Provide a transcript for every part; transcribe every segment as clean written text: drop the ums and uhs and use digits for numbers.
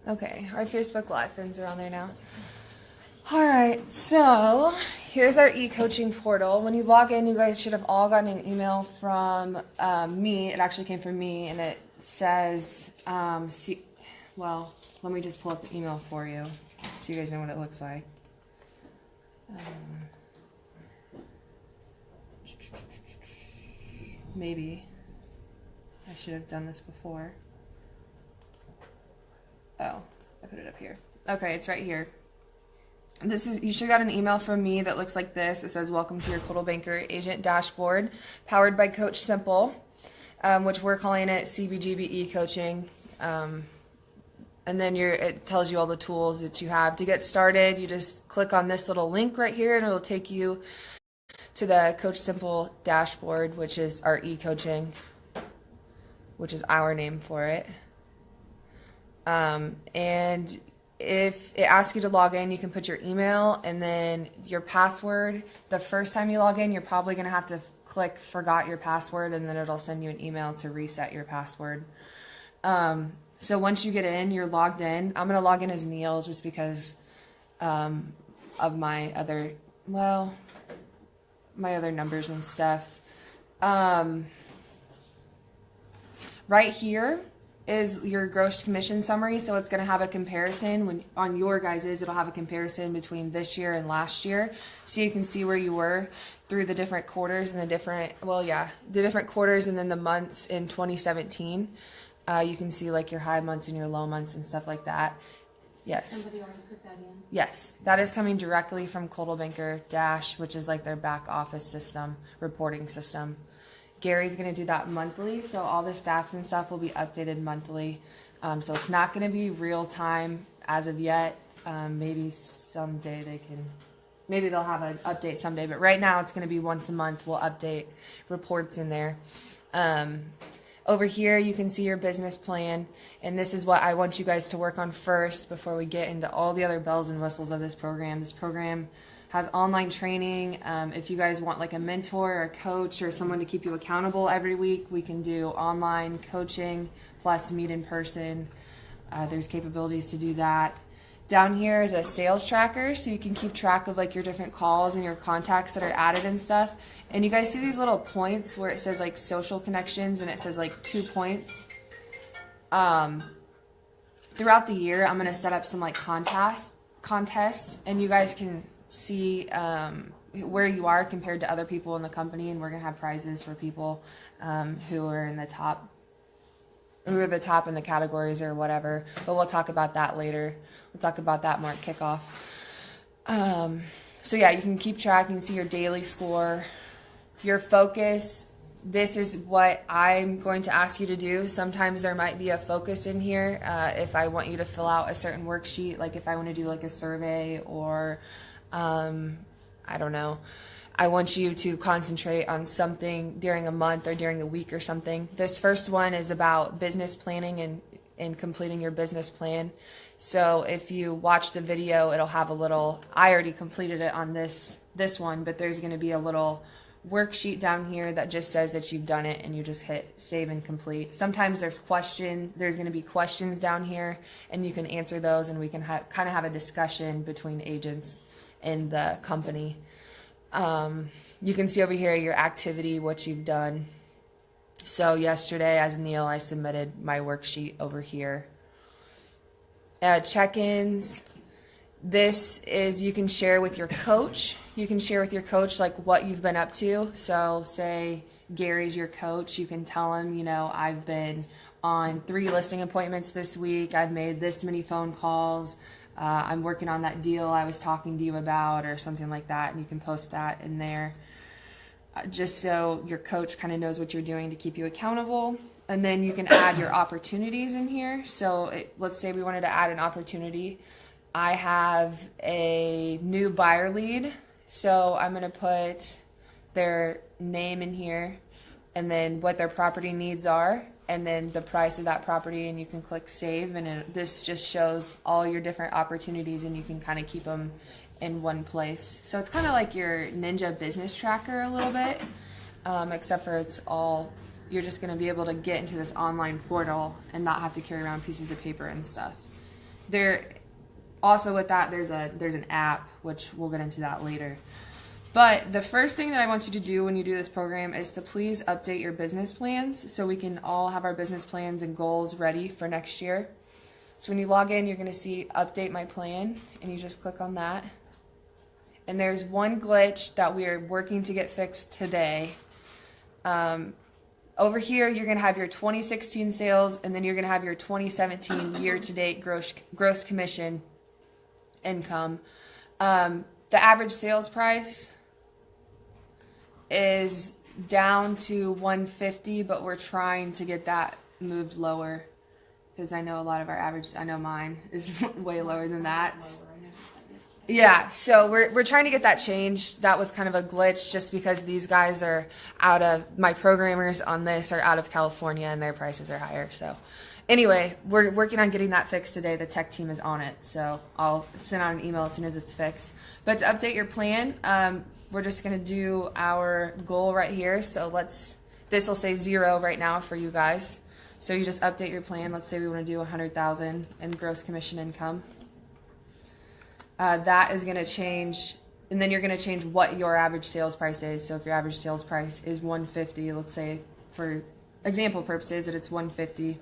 Okay, our Facebook Live friends are on there now. All right, so here's our eCoaching portal. When you log in, you guys should have all gotten an email from me. It actually came from me, and it says, well, let me just pull up the email for you so you guys know what it looks like. Maybe I should have done this before. Oh, I put it up here. Okay, it's right here. This is, you should have got an email from me that looks like this. It says, welcome to your Coldwell Banker Agent Dashboard, powered by Coach Simple, which we're calling it CBGB eCoaching. And then it tells you all the tools that you have. To get started, you just click on this little link right here, and it'll take you to the Coach Simple dashboard, which is our eCoaching, which is our name for it. And if it asks you to log in, you can put your email and then your password. The first time you log in, you're probably going to have to click forgot your password, and then it'll send you an email to reset your password. So once you get in, you're logged in. I'm going to log in as Neil just because of my other numbers and stuff. Right here is your gross commission summary, so it's going to have a comparison. On your guys's, it'll have a comparison between this year and last year, so you can see where you were through the different quarters and the different quarters and then the months in 2017. You can see like your high months and your low months and stuff like that. Yes. Somebody already put that in? Yes, that is coming directly from Coldwell Banker Dash, which is like their back office system, reporting system. Gary's going to do that monthly, so all the stats and stuff will be updated monthly. So it's not going to be real time as of yet. Maybe someday maybe they'll have an update someday, but right now it's going to be once a month. We'll update reports in there. Over here, you can see your business plan, and this is what I want you guys to work on first before we get into all the other bells and whistles of this program. This program has online training. If you guys want like a mentor or a coach or someone to keep you accountable every week, we can do online coaching plus meet in person. There's capabilities to do that. Down here is a sales tracker, so you can keep track of like your different calls and your contacts that are added and stuff. And you guys see these little points where it says like social connections, and it says like 2 points. Throughout the year, I'm gonna set up some like contests, and you guys can see where you are compared to other people in the company, and we're gonna have prizes for people who are in the top, who are the top in the categories or whatever. But we'll talk about that later. We'll talk about that more at kickoff. So yeah, you can keep track and see your daily score, your focus. This is what I'm going to ask you to do. Sometimes there might be a focus in here if I want you to fill out a certain worksheet, like if I want to do like a survey or I don't know. I want you to concentrate on something during a month or during a week or something. This first one is about business planning and completing your business plan. So if you watch the video, it'll have a little, I already completed it on this one, but there's going to be a little worksheet down here that just says that you've done it, and you just hit save and complete. Sometimes there's going to be questions down here, and you can answer those, and we can kind of have a discussion between agents in the company. You can see over here your activity, what you've done. So yesterday as Neil, I submitted my worksheet over here. Check-ins. This is, you can share with your coach. You can share with your coach like what you've been up to. So say Gary's your coach, you can tell him, you know, I've been on 3 listing appointments this week. I've made this many phone calls. I'm working on that deal I was talking to you about, or something like that, and you can post that in there just so your coach kind of knows what you're doing to keep you accountable. And then you can add your opportunities in here. So let's say we wanted to add an opportunity. I have a new buyer lead, so I'm going to put their name in here and then what their property needs are, and then the price of that property, and you can click save, and this just shows all your different opportunities, and you can kind of keep them in one place. So it's kind of like your Ninja business tracker a little bit, except for you're just going to be able to get into this online portal and not have to carry around pieces of paper and stuff. there also with that there's an app, which we'll get into that later. But the first thing that I want you to do when you do this program is to please update your business plans so we can all have our business plans and goals ready for next year. So when you log in, you're going to see update my plan, and you just click on that. And there's one glitch that we are working to get fixed today. Over here, you're going to have your 2016 sales, and then you're going to have your 2017 year-to-date gross commission income. The average sales price is down to 150, but we're trying to get that moved lower because I know a lot of our average, I know mine is way lower than that. Yeah, so we're trying to get that changed. That was kind of a glitch just because these guys are my programmers on this are out of California and their prices are higher. So anyway, we're working on getting that fixed today. The tech team is on it, so I'll send out an email as soon as it's fixed. But to update your plan, we're just going to do our goal right here. So this will say 0 right now for you guys. So you just update your plan. Let's say we want to do 100,000 in gross commission income. That is going to change, and then you're going to change what your average sales price is. So if your average sales price is 150, let's say for example purposes that it's 150.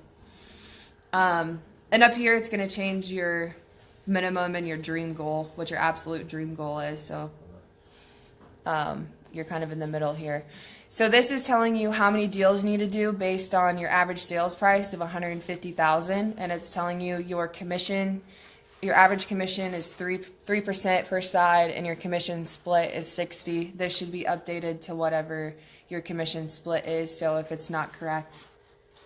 And up here it's going to change your minimum and your dream goal, what your absolute dream goal is. So you're kind of in the middle here. So this is telling you how many deals you need to do based on your average sales price of 150,000, and it's telling you your commission. Your average commission is 3% per side, and your commission split is 60. This should be updated to whatever your commission split is. So if it's not correct,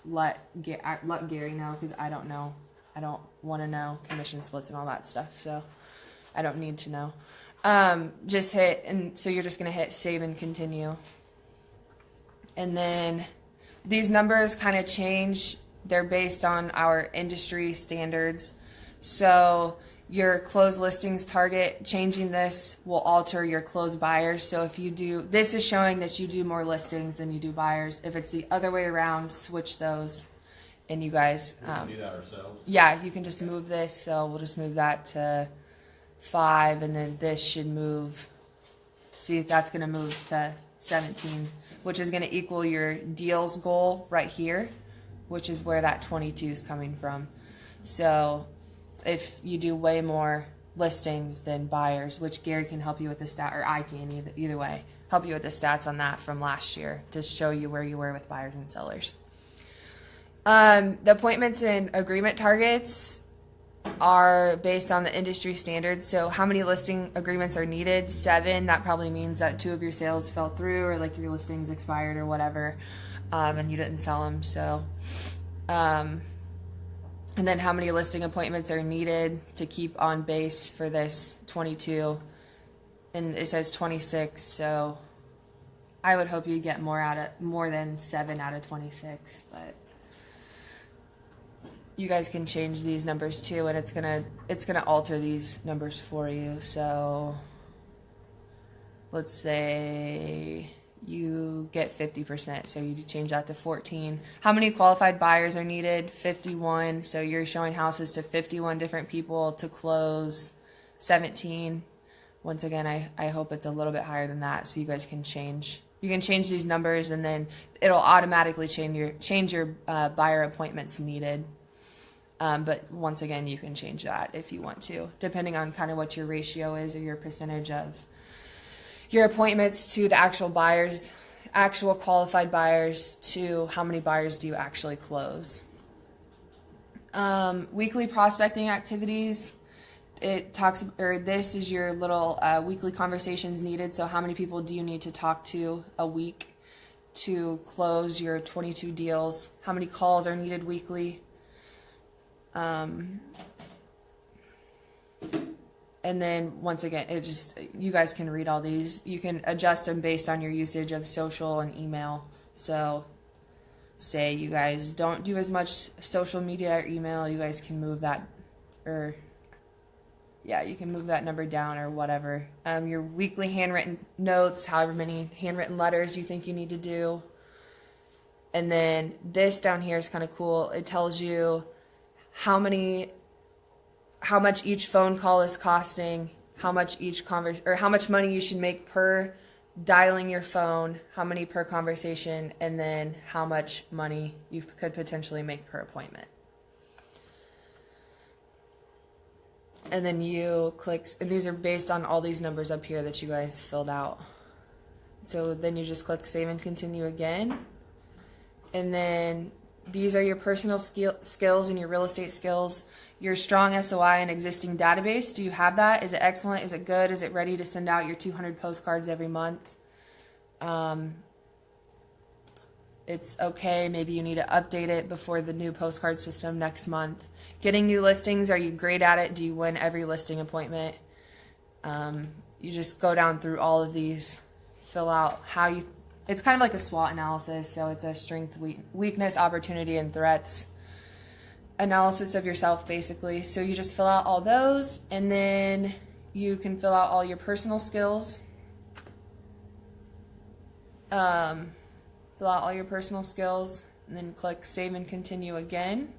let Gary know, because I don't know. I don't want to know commission splits and all that stuff, so I don't need to know. Just hit, and so you're just going to hit save and continue. And then these numbers kind of change. They're based on our industry standards. So your closed listings target, changing this will alter your closed buyers. So if you do, this is showing that you do more listings than you do buyers. If it's the other way around, switch those. And you guys, we can do that ourselves. Yeah, you can just move this. So we'll just move that to 5, and then this should move. See, that's going to move to 17, which is going to equal your deals goal right here, which is where that 22 is coming from. So if you do way more listings than buyers, which Gary can help you with the stat, or I can either way, help you with the stats on that from last year to show you where you were with buyers and sellers. The appointments and agreement targets are based on the industry standards. So how many listing agreements are needed? 7. That probably means that 2 of your sales fell through, or like your listings expired or whatever, and you didn't sell them. So, and then how many listing appointments are needed to keep on base for this 22? And it says 26. So I would hope you get more than 7 out of 26, but you guys can change these numbers too, and it's gonna alter these numbers for you. So let's say you get 50%, so you change that to 14. How many qualified buyers are needed? 51. So you're showing houses to 51 different people to close 17. Once again, I hope it's a little bit higher than that, so you guys can change. You can change these numbers, and then it'll automatically change your buyer appointments needed. But once again, you can change that if you want to, depending on kind of what your ratio is, or your percentage of your appointments to the actual buyers, actual qualified buyers, to how many buyers do you actually close. Weekly prospecting activities. This is your little weekly conversations needed. So how many people do you need to talk to a week to close your 22 deals? How many calls are needed weekly? And then once again, you guys can read all these. You can adjust them based on your usage of social and email. So say you guys don't do as much social media or email, you guys can move that, you can move that number down or whatever. Your weekly handwritten notes, however many handwritten letters you think you need to do. And then this down here is kind of cool. It tells you how many how much each phone call is costing, how much how much money you should make per dialing your phone, how many per conversation, and then how much money you could potentially make per appointment. And then you click, and these are based on all these numbers up here that you guys filled out. So then you just click save and continue again. And then these are your personal skills and your real estate skills, your strong SOI and existing database. Do you have that? Is it excellent? Is it good? Is it ready to send out your 200 postcards every month? It's okay. Maybe you need to update it before the new postcard system next month. Getting new listings. Are you great at it? Do you win every listing appointment? You just go down through all of these, fill out how you, it's kind of like a SWOT analysis. So it's a strength, weakness, opportunity, and threats analysis of yourself, basically. So you just fill out all those, and then you can fill out all your personal skills. Fill out all your personal skills, and then click save and continue again.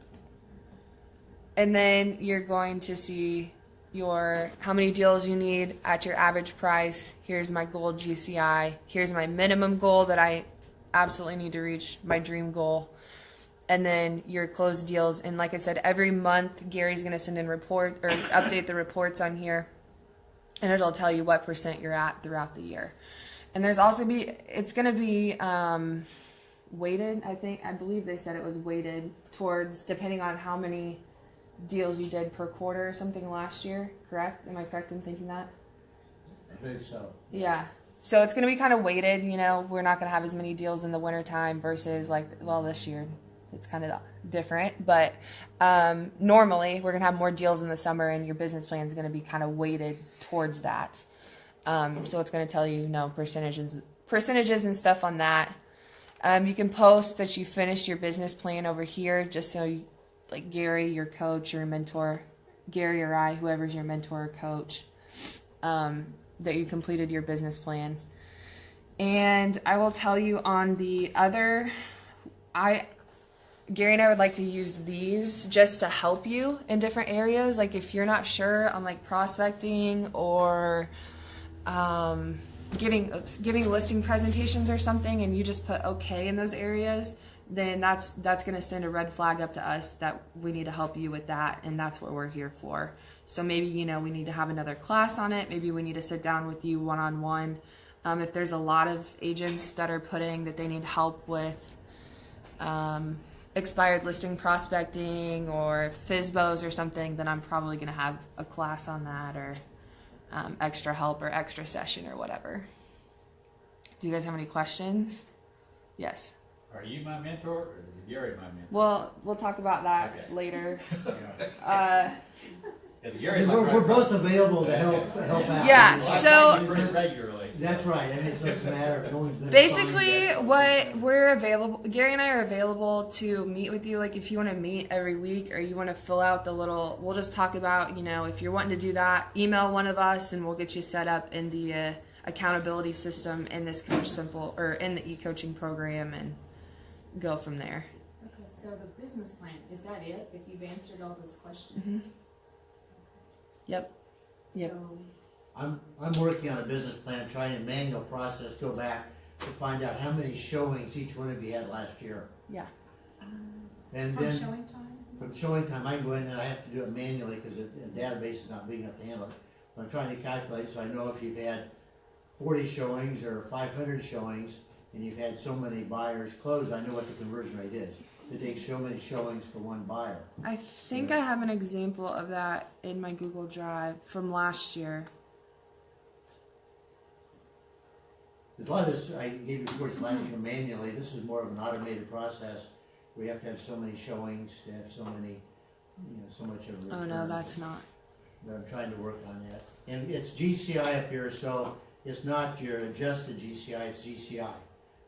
And then you're going to see your how many deals you need at your average price. Here's my goal GCI. Here's my minimum goal that I absolutely need to reach, my dream goal. And then your closed deals. And like I said, every month Gary's going to send in report or update the reports on here, and it'll tell you what % you're at throughout the year. And there's also it's going to be weighted. I believe they said it was weighted towards depending on how many deals you did per quarter or something last year. Correct? Am I correct in thinking that? I think so. Yeah. So it's going to be kind of weighted. You know, we're not going to have as many deals in the wintertime versus this year it's kind of different. But normally we're going to have more deals in the summer, and your business plan is going to be kind of weighted towards that. So it's going to tell you, percentages and stuff on that. You can post that you finished your business plan over here, just so you, like Gary, your coach, your mentor, Gary or I, whoever's your mentor or coach, that you completed your business plan. And I will tell you on the other, Gary and I would like to use these just to help you in different areas. Like if you're not sure on like prospecting or giving listing presentations or something, and you just put okay in those areas, then that's going to send a red flag up to us that we need to help you with that, and that's what we're here for. So maybe we need to have another class on it. Maybe we need to sit down with you one-on-one. If there's a lot of agents that are putting that they need help with expired listing prospecting or FSBOs or something, then I'm probably going to have a class on that, or extra help or extra session or whatever. Do you guys have any questions? Yes. Are you my mentor, or is Gary my mentor? Well, we'll talk about that later. We're both available to help out. Yeah, so regularly. That's right. I mean, so it's a matter of no one's been basically what we're available. Gary and I are available to meet with you. Like if you want to meet every week, or you want to fill out the little, we'll just talk about. If you're wanting to do that, email one of us, and we'll get you set up in the accountability system in this Coach Simple or in the eCoaching program, and go from there. Okay, so the business plan, is that it? If you've answered all those questions? Mm-hmm. Yep. So, I'm working on a business plan, trying to manual process, go back to find out how many showings each one of you had last year. Yeah. And from then showing time? from showing time, I can go in and I have to do it manually because the database is not big enough to handle it. But I'm trying to calculate so I know if you've had 40 showings or 500 showings and you've had so many buyers close, I know what the conversion rate is. It takes so many showings for one buyer. I think I have an example of that in my Google Drive from last year. There's a lot of this, I gave you course last year manually. This is more of an automated process. We have to have so many showings, to have so many, so much of a return. Oh no, that's not. But I'm trying to work on that. And it's GCI up here, so it's not your adjusted GCI, it's GCI.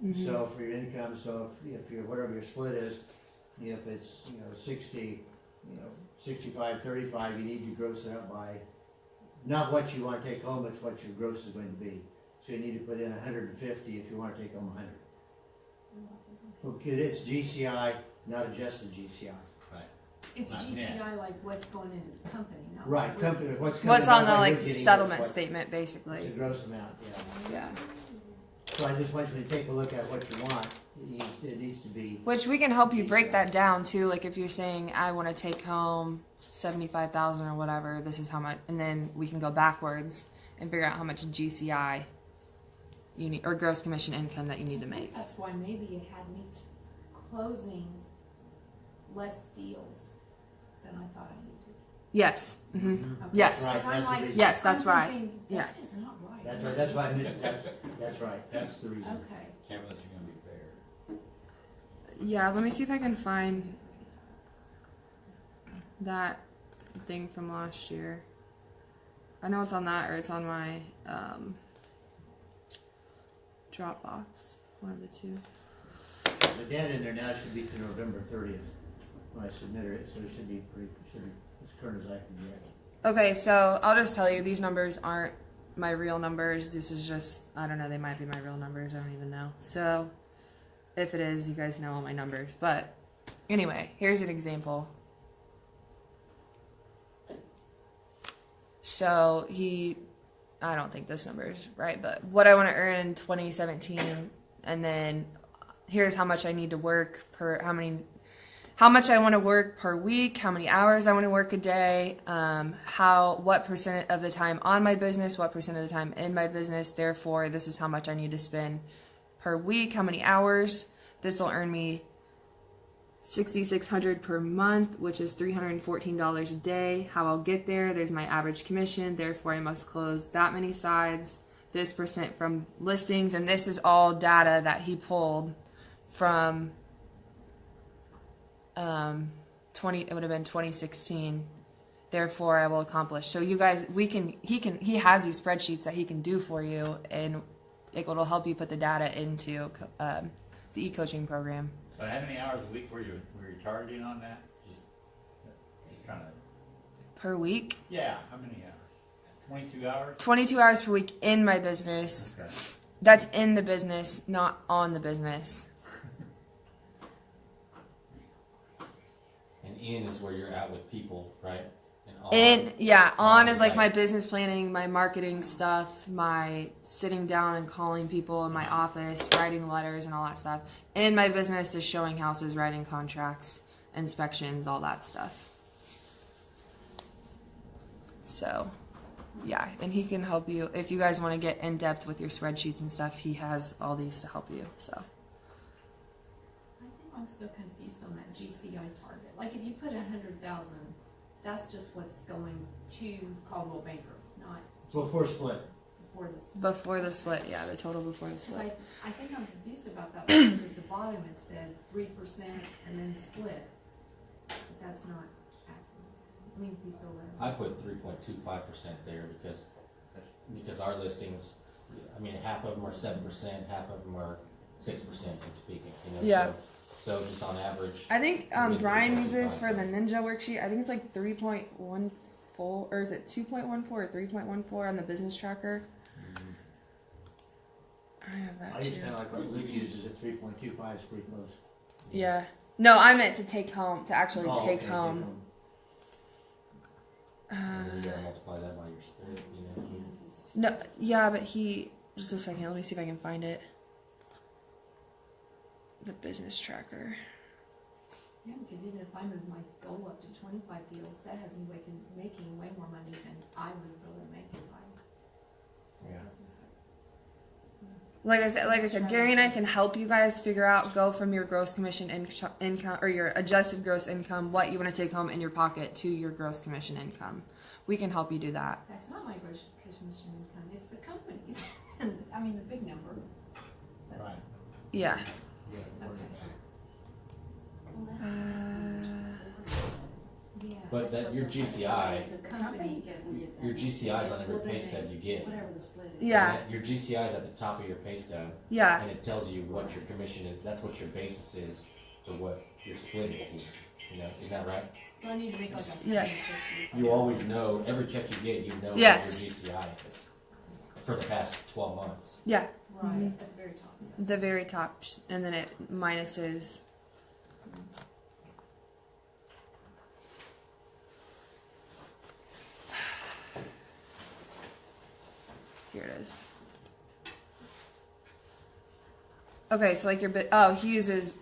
Mm-hmm. So for your income, so if your whatever your split is, if it's 60, 65, 35, you need to gross it up by not what you want to take home, it's what your gross is going to be. So you need to put in 150 if you want to take home 100. Okay, it's GCI, not adjusted GCI. Right. It's Not net. GCI like what's going into the company, not. Right, what company, we're- what's coming What's on out, the what like we're getting is settlement what- statement, It's basically. a gross amount, yeah. Yeah. So I just want you to take a look at what you want. It needs to be, Which we can help you break that down too. Like if you're saying I want to take home 75,000 or whatever, this is how much, and then we can go backwards and figure out how much GCI you need or gross commission income that you need to make. That's why maybe it had me closing less deals than I thought I needed. Yes. Mm-hmm. Okay. Yes. Right, So I'm that's the like- reason. Yes, that's I'm right. thinking, Yeah. That is not right. that's right, that's why I mentioned, that's right, that's the reason. Okay. Kevin, that's gonna be fair. Yeah. Let me see if I can find that thing from last year. I know it's on that or it's on my Dropbox. One of the two. The debt in there now should be to November 30th when I submitted it, so it should be as current as I can get. Okay, so I'll just tell you, these numbers aren't my real numbers. This is just, I don't know, they might be my real numbers. I don't even know. So if it is, you guys know all my numbers. But anyway, here's an example. So I don't think this number is right, but what I want to earn in 2017, and then here's how much I need to work how much I want to work per week, how many hours I want to work a day, what percent of the time on my business, what percent of the time in my business. Therefore, this is how much I need to spend per week, how many hours. This will earn me $6,600 per month, which is $314 a day. How I'll get there, there's my average commission. Therefore, I must close that many sides. This percent from listings, and this is all data that he pulled from it would have been 2016. Therefore, I will accomplish. So you guys, he has these spreadsheets that he can do for you, and it will help you put the data into the eCoaching program. So how many hours a week were you targeting on that? Just trying to. Per week? Yeah, how many hours? 22 hours? 22 hours per week in my business. Okay. That's in the business, not on the business. And in is where you're at with people, right? And on is like right. my business planning, my marketing stuff, my sitting down and calling people in my office, writing letters and all that stuff. In my business is showing houses, writing contracts, inspections, all that stuff. So, yeah, and he can help you. If you guys want to get in depth with your spreadsheets and stuff, he has all these to help you. So, I think I'm still confused on that GCI target. Like if you put 100,000, that's just what's going to Caldwell Banker, not Before split. before this. before the split, yeah, the total before the Because split. I think I'm confused about that because at the bottom it said 3% and then split. But that's not accurate. I mean, we feel that. I put 3.25% there because our listings, I mean, half of them are 7%, half of them are 6% in speaking. You know, Yeah. So just on average. I think Maybe Brian 3.25. uses for the Ninja worksheet. I think it's like 3.14, or is it 2.14 or 3.14 on the business tracker? I have that I just too. kind of like what Luke uses at 3.25 is pretty close. Yeah. No, I meant to take home, to actually Oh, take okay, home. And then you gotta multiply that by your split, you know. No, yeah, but just a second. Let me see if I can find it. The business tracker. Yeah, because even if I move my goal up to 25 deals, that has me making way more money than I would really make if I. So Yeah. this is Like I said, Gary and I can help you guys figure out, go from your gross commission income or your adjusted gross income, what you want to take home in your pocket, to your gross commission income. We can help you do that. That's not my gross commission income, it's the company's. I mean, the big number. But- Right. Yeah. Yeah. Okay. Yeah. But that your GCI, The company, your GCI is on every pay stub you get. Whatever the split is. Yeah. Your GCI is at the top of your pay stub, Yeah. and it tells you what your commission is. That's what your basis is for what your split is. You know, isn't that right? so I need to make like a. Yes. You always know every check you get. You know Yes. what your GCI is for the past 12 months. Yeah. Right, Mhm. at the very top. The very top, and then it minuses. Here it is. Okay, so like your bit. He uses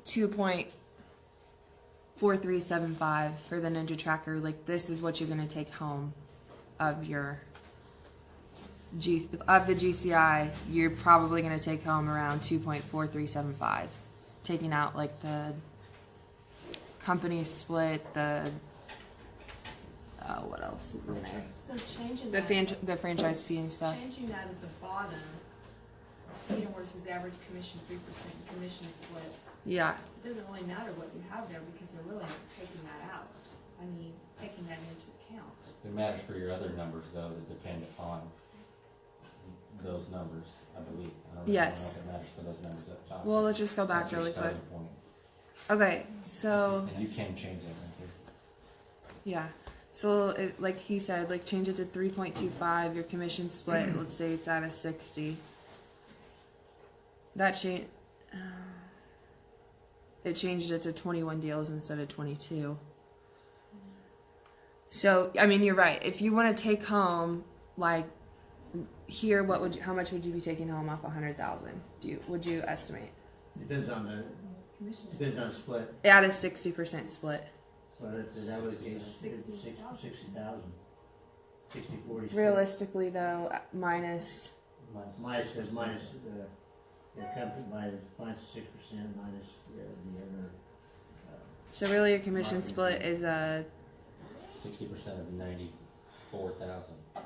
2.4375 for the Ninja Tracker. Like this is what you're gonna take home of your of the GCI. You're probably gonna take home around 2.4375, taking out like the company split, the what else is in there? So changing The that, the franchise fee and stuff. changing that at the bottom, you know, where it says average commission 3%, commission split. Yeah. It doesn't really matter what you have there because they're really not taking that out. I mean, taking that into account. It matters for your other numbers though, that depend upon those numbers, I believe. I don't Yes. know if it matters for those numbers up top. Well, let's just go back That's your really quick. starting point. Okay, so And you can change that right here. yeah, so it, like he said, like change it to 3.25. Your commission split. Let's say it's at a 60. That change. It changed it to 21 deals instead of 22. So I mean, you're right. If you want to take home like here, what would you, how much would you be taking home off 100,000? Would you estimate? Depends on the Commission depends on split. At a 60% split. So that was the case, 60,000. 60,000. 60-40 split. Realistically, though, minus. Minus the company minus 6% minus the other. So really, your commission Marketing split fee. is 60% of 94,000, right?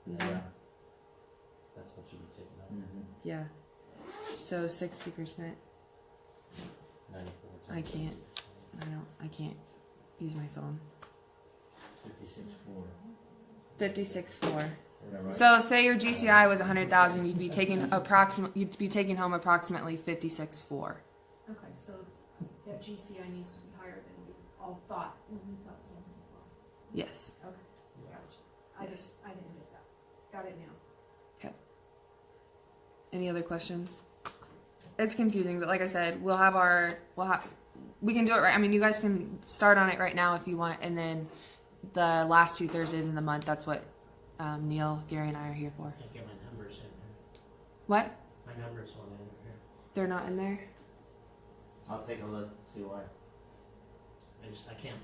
Yeah. That's what you'd be taking home. Mm-hmm. yeah. So 60%. 94. I can't. I can't use my phone. 56.4. 56.4. Is that right? So say your GCI was 100,000, you'd be taking home approximately 56.4. Okay, so that GCI needs to be higher than we all thought when we thought 74. Yes. Okay, gotcha. I Yes. didn't get that. Got it now. Any other questions? It's confusing, but like I said, we can do it right. I mean, you guys can start on it right now if you want, and then the last 2 Thursdays in the month, that's what Neil, Gary, and I are here for. Can't get my numbers in there. What? My numbers on in here. They're not in there? I'll take a look, see why. I can't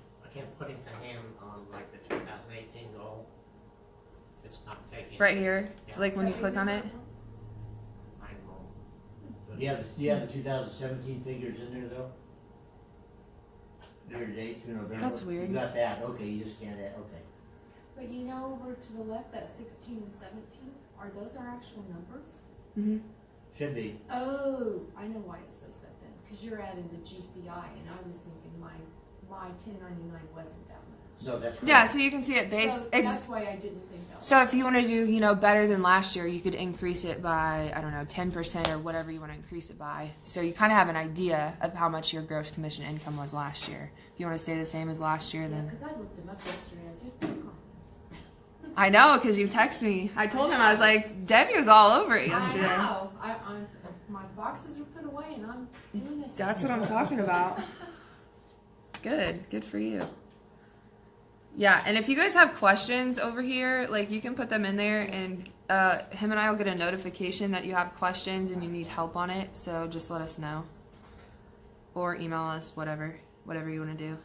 put it to him on like the 2018 goal. It's not taking. Right here? Yeah. Like when you click on it? Mine won't. Do you have the 2017 figures in there though? Year to date through November? That's weird. You got that, okay, you just can't add, okay. But you know over to the left, that 16 and 17, are those our actual numbers? Mm-hmm. Should be. Oh, I know why it says that then, because you're adding the GCI, and I was thinking my 1099 wasn't that much. No, that's correct. Yeah, so you can see it based. So that's why I didn't think that. So if you want to do, better than last year, you could increase it by, 10% or whatever you want to increase it by. So you kind of have an idea of how much your gross commission income was last year. If you want to stay the same as last year, Yeah, then because I looked them up yesterday. I did click on this. I know because you texted me. I told him I was like, Debbie was all over it yesterday. I know. My boxes are put away, and I'm doing this. That's what I'm talking about. Good for you. Yeah, and if you guys have questions over here, like you can put them in there, and him and I will get a notification that you have questions and you need help on it. So just let us know, or email us, whatever you want to do.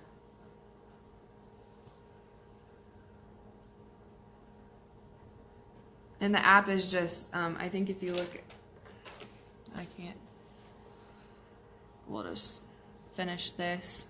And the app is just, I think if you look, I can't. We'll just finish this.